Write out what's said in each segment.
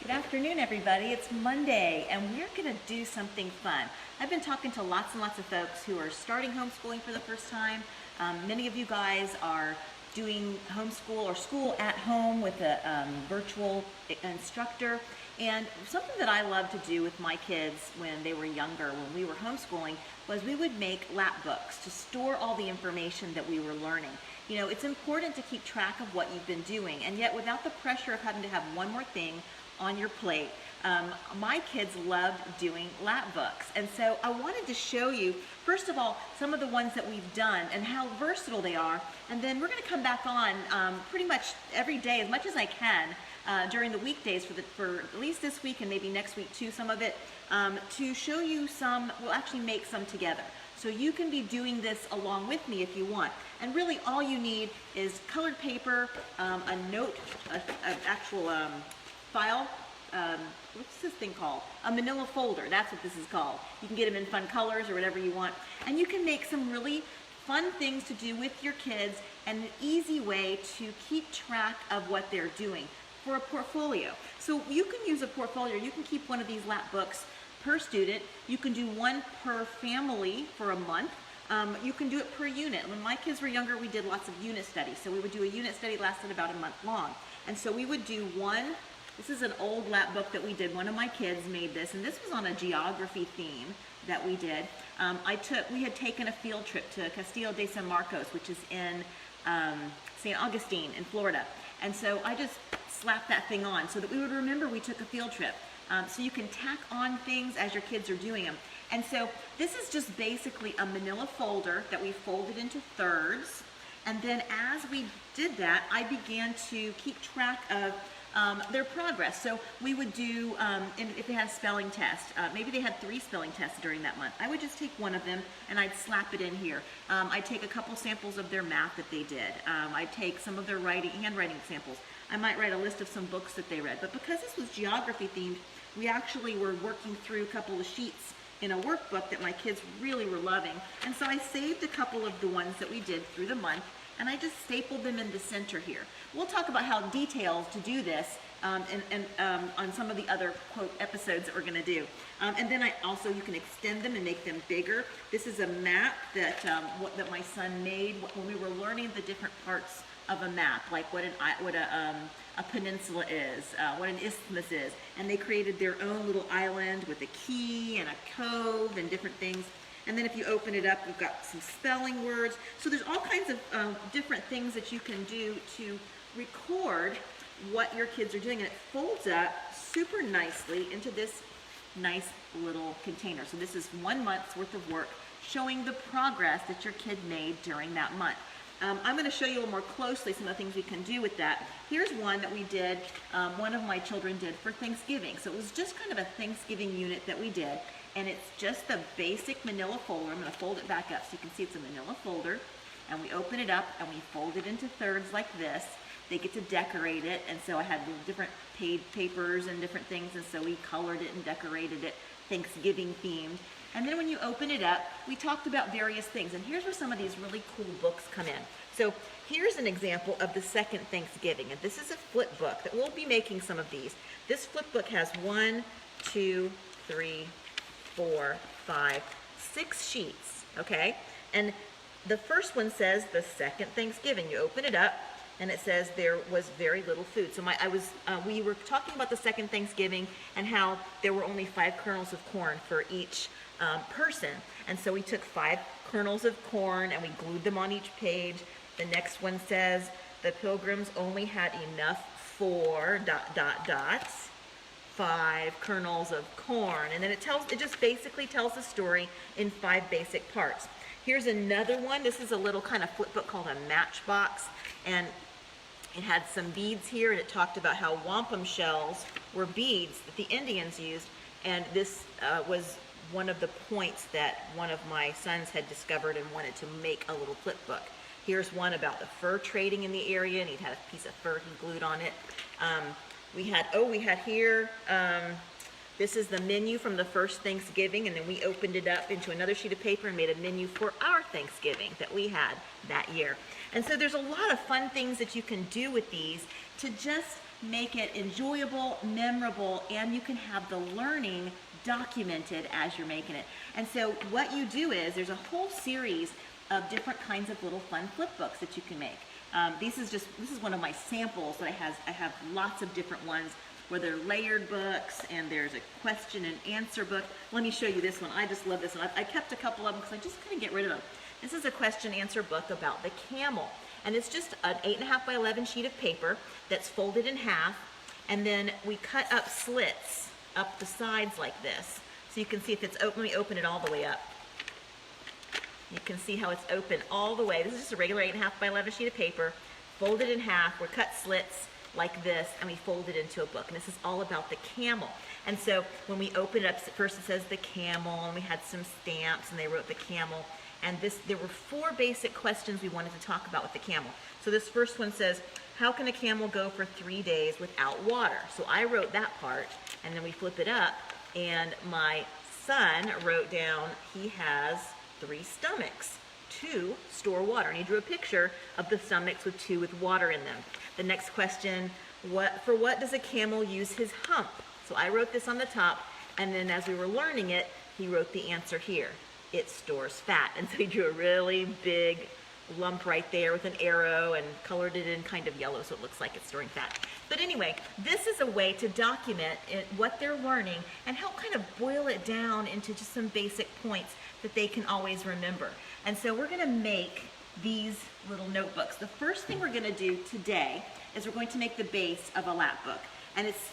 Good afternoon, everybody. It's Monday, and we're going to do something fun. I've been talking to lots and lots of folks who are starting homeschooling for the first time. Many of you guys are doing homeschool or school at home with a virtual instructor. And something that I love to do with my kids when they were younger, when we were homeschooling, was we would make lapbooks to store all the information that we were learning. You know, it's important to keep track of what you've been doing, and yet without the pressure of having to have one more thing on your plate. My kids loved doing lapbooks, and so I wanted to show you, first of all, some of the ones that we've done and how versatile they are, and then we're going to come back on pretty much every day, as much as I can, during the weekdays for at least this week and maybe next week too, some of it, to show you some. We'll actually make some together. So you can be doing this along with me if you want. And really all you need is colored paper, a note, an actual file, what's this thing called? A manila folder, that's what this is called. You can get them in fun colors or whatever you want. And you can make some really fun things to do with your kids and an easy way to keep track of what they're doing for a portfolio. So you can use a portfolio, you can keep one of these lap books per student. You can do one per family for a month. You can do it per unit. When my kids were younger, we did lots of unit studies. So we would do a unit study lasted about a month long. And so we would do one. This is an old lap book that we did. One of my kids made this, and this was on a geography theme that we did. We had taken a field trip to Castillo de San Marcos, which is in St. Augustine in Florida. And so I just slapped that thing on so that we would remember we took a field trip. So you can tack on things as your kids are doing them. And so this is just basically a manila folder that we folded into thirds. And then as we did that, I began to keep track of their progress. So we would do, if they had a spelling test, maybe they had 3 spelling tests during that month, I would just take one of them and I'd slap it in here. I'd take a couple samples of their math that they did. I'd take some of their handwriting samples. I might write a list of some books that they read. But because this was geography themed, we actually were working through a couple of sheets in a workbook that my kids really were loving. And so I saved a couple of the ones that we did through the month, and I just stapled them in the center here. We'll talk about how details to do this on some of the other quote episodes that we're going to do. And then you can extend them and make them bigger. This is a map that my son made when we were learning the different parts of a map, like what a peninsula is, what an isthmus is, and they created their own little island with a key and a cove and different things. And then if you open it up, we've got some spelling words. So there's all kinds of different things that you can do to record what your kids are doing, and it folds up super nicely into this nice little container. So this is 1 month's worth of work showing the progress that your kid made during that month. I'm going to show you a little more closely some of the things we can do with that. Here's one that we did, one of my children did for Thanksgiving. So it was just kind of a Thanksgiving unit that we did, and it's just the basic manila folder. I'm going to fold it back up so you can see it's a manila folder, and we open it up and we fold it into thirds like this. They get to decorate it, and so I had different papers and different things, and so we colored it and decorated it Thanksgiving themed. And then when you open it up, we talked about various things, and here's where some of these really cool books come in. So here's an example of the second Thanksgiving, and this is a flip book that we'll be making some of these. This flip book has 1, 2, 3, 4, 5, 6 sheets, okay? And the first one says the second Thanksgiving. You open it up, and it says there was very little food. So we were talking about the second Thanksgiving and how there were only 5 kernels of corn for each person. And so we took 5 kernels of corn and we glued them on each page. The next one says the pilgrims only had enough for ... 5 kernels of corn. And then it just basically tells the story in 5 basic parts. Here's another one. This is a little kind of flip book called a matchbox, and it had some beads here, and it talked about how wampum shells were beads that the Indians used, and this was one of the points that one of my sons had discovered and wanted to make a little flip book. Here's one about the fur trading in the area, and he had a piece of fur he glued on it. We had here, this is the menu from the first Thanksgiving, and then we opened it up into another sheet of paper and made a menu for our Thanksgiving that we had that year. And so there's a lot of fun things that you can do with these to just make it enjoyable, memorable, and you can have the learning documented as you're making it. And so what you do is there's a whole series of different kinds of little fun flip books that you can make. This is one of my samples that I have lots of different ones where they're layered books, and there's a question and answer book. Let me show you this one. I just love this one. I kept a couple of them because I just couldn't get rid of them. This is a question answer book about the camel. And it's just an 8.5 by 11 sheet of paper that's folded in half. And then we cut up slits up the sides like this. So you can see if it's open. Let me open it all the way up. You can see how it's open all the way. This is just a regular 8.5 by 11 sheet of paper, folded in half. We're cut slits like this, and we fold it into a book. And this is all about the camel. And so when we open it up, first it says the camel, and we had some stamps, and they wrote the camel. And there were 4 basic questions we wanted to talk about with the camel. So this first one says, how can a camel go for 3 days without water? So I wrote that part, and then we flip it up, and my son wrote down he has 3 stomachs to store water. And he drew a picture of the stomachs with 2 with water in them. The next question, for what does a camel use his hump? So I wrote this on the top, and then as we were learning it, he wrote the answer here. It stores fat. And so he drew a really big lump right there with an arrow and colored it in kind of yellow so it looks like it's storing fat. But anyway, this is a way to document what they're learning and help kind of boil it down into just some basic points that they can always remember. And so we're going to make these little notebooks. The first thing we're going to do today is we're going to make the base of a lap book. And it's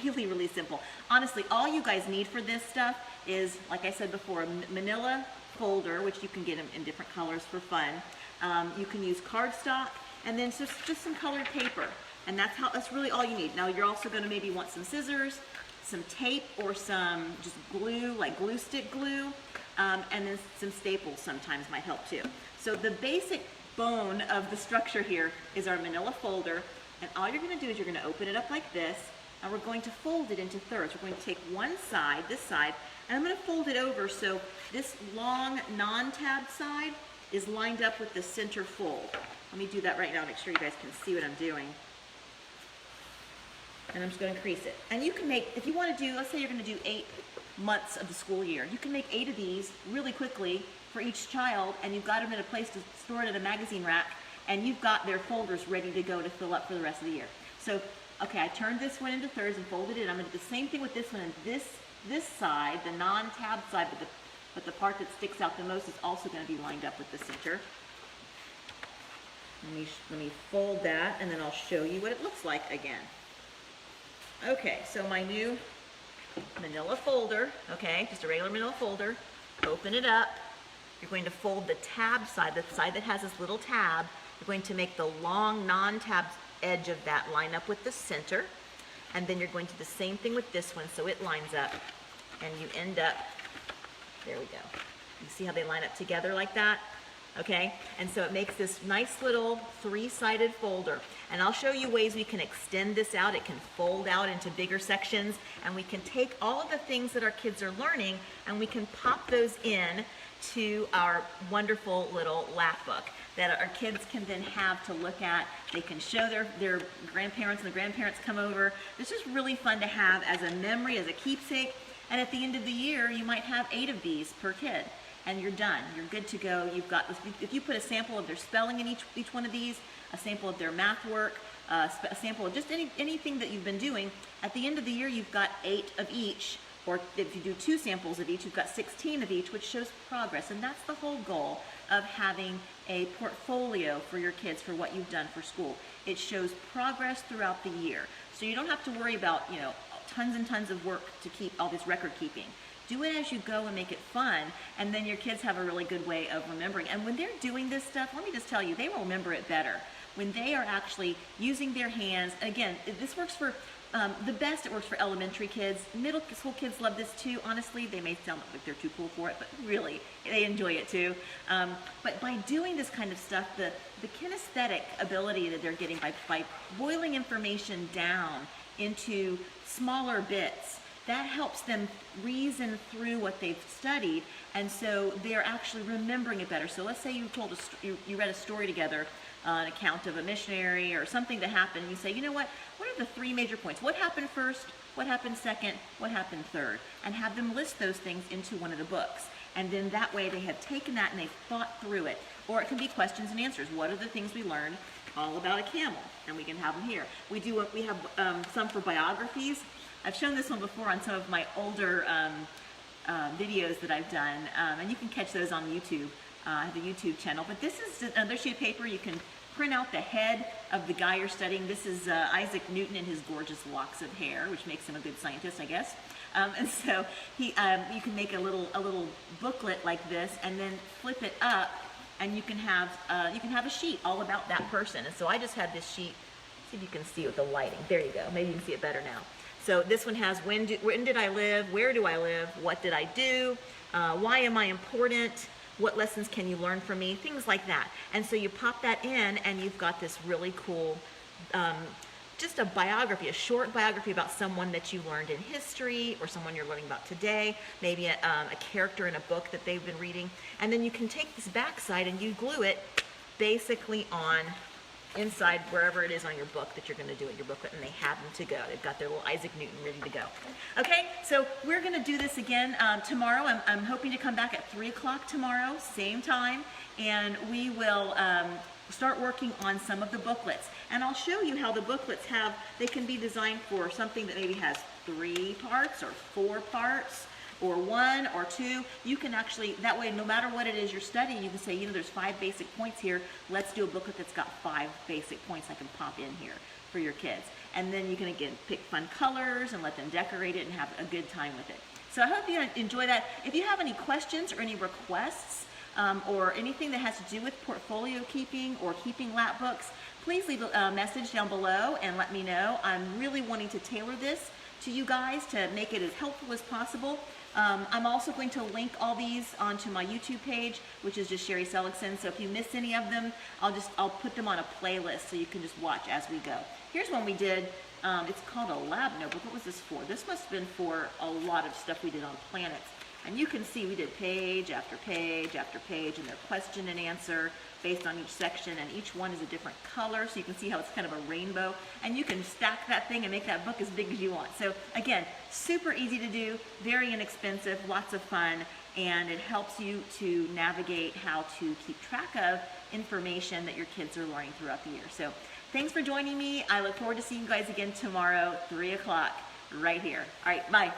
really, really simple. Honestly, all you guys need for this stuff is, like I said before, a manila folder, which you can get them in different colors for fun. You can use cardstock, and then just some colored paper. And that's really all you need. Now you're also going to maybe want some scissors, some tape, or some just glue, like glue stick glue, and then some staples sometimes might help too. So the basic bone of the structure here is our manila folder, and all you're going to do is you're going to open it up like this, and we're going to fold it into thirds. We're going to take one side, this side, and I'm going to fold it over so this long non-tabbed side is lined up with the center fold. Let me do that right now, make sure you guys can see what I'm doing. And I'm just going to crease it. And you can make, if you want to do, let's say you're going to do 8 months of the school year, you can make 8 of these really quickly for each child, and you've got them in a place to store it in a magazine rack, and you've got their folders ready to go to fill up for the rest of the year. So, okay, I turned this one into thirds and folded it. I'm going to do the same thing with this one, and this side, the non-tabbed side, but the part that sticks out the most is also going to be lined up with the center. Let me fold that, and then I'll show you what it looks like again. Okay, so my new manila folder, okay, just a regular manila folder, open it up. You're going to fold the tab side, the side that has this little tab. You're going to make the long non-tabbed edge of that line up with the center, and then you're going to do the same thing with this one so it lines up, and you end up, there we go. You see how they line up together like that? Okay, and so it makes this nice little 3-sided folder. And I'll show you ways we can extend this out. It can fold out into bigger sections, and we can take all of the things that our kids are learning and we can pop those in to our wonderful little lap book that our kids can then have to look at. They can show their grandparents, and the grandparents come over. It's just really fun to have as a memory, as a keepsake. And at the end of the year, you might have 8 of these per kid. And you're done. You're good to go. You've got, if you put a sample of their spelling in each one of these, a sample of their math work, a sample of just anything that you've been doing, at the end of the year you've got 8 of each, or if you do 2 samples of each, you've got 16 of each, which shows progress. And that's the whole goal of having a portfolio for your kids for what you've done for school. It shows progress throughout the year. So you don't have to worry about, tons and tons of work to keep all this record keeping. Do it as you go and make it fun, and then your kids have a really good way of remembering. And when they're doing this stuff, let me just tell you, they will remember it better. When they are actually using their hands, again, this works for, the best it works for elementary kids. Middle school kids love this too. Honestly, they may sound like they're too cool for it, but really, they enjoy it too. But by doing this kind of stuff, the kinesthetic ability that they're getting by boiling information down into smaller bits, that helps them reason through what they've studied, and so they're actually remembering it better. So let's say you read a story together an account of a missionary or something that happened. You say, you know what are the 3 major points? What happened first? What happened second? What happened third? And have them list those things into one of the books. And then that way they have taken that and they've thought through it. Or it can be questions and answers. What are the things we learned all about a camel? And we can have them here. We have some for biographies. I've shown this one before on some of my older videos that I've done, and you can catch those on YouTube. I have a YouTube channel. But this is another sheet of paper. You can print out the head of the guy you're studying. This is Isaac Newton and his gorgeous locks of hair, which makes him a good scientist, I guess. And so you can make a little booklet like this, and then flip it up, and you can have a sheet all about that person. And so I just had this sheet. See if you can see it with the lighting. There you go. Maybe you can see it better now. So this one has when did I live? Where do I live? What did I do? Why am I important? What lessons can you learn from me? Things like that. And so you pop that in, and you've got this really cool, just a biography, a short biography about someone that you learned in history, or someone you're learning about today, maybe a character in a book that they've been reading. And then you can take this backside and you glue it basically on inside wherever it is on your book that you're going to do it, your booklet, and they have them to go. They've got their little Isaac Newton ready to go. Okay, so we're going to do this again tomorrow. I'm hoping to come back at 3 o'clock tomorrow, same time, and we will start working on some of the booklets. And I'll show you how the booklets they can be designed for something that maybe has 3 parts or 4 parts, or 1 or 2. You can actually, that way, no matter what it is you're studying, you can say, you know, there's 5 basic points here. Let's do a booklet that's got 5 basic points I can pop in here for your kids. And then you can, again, pick fun colors and let them decorate it and have a good time with it. So I hope you enjoy that. If you have any questions or any requests or anything that has to do with portfolio keeping or keeping lap books, please leave a message down below and let me know. I'm really wanting to tailor this to you guys to make it as helpful as possible. I'm also going to link all these onto my YouTube page, which is just Sherry Seligson. So if you miss any of them, I'll put them on a playlist so you can just watch as we go. Here's one we did. It's called a lab notebook. What was this for? This must have been for a lot of stuff we did on planets. And you can see we did page after page after page, and their question and answer based on each section, and each one is a different color, so you can see how it's kind of a rainbow. And you can stack that thing and make that book as big as you want. So again, super easy to do, very inexpensive, lots of fun, and it helps you to navigate how to keep track of information that your kids are learning throughout the year. So thanks for joining me. I look forward to seeing you guys again tomorrow, 3 o'clock, right here. All right, bye.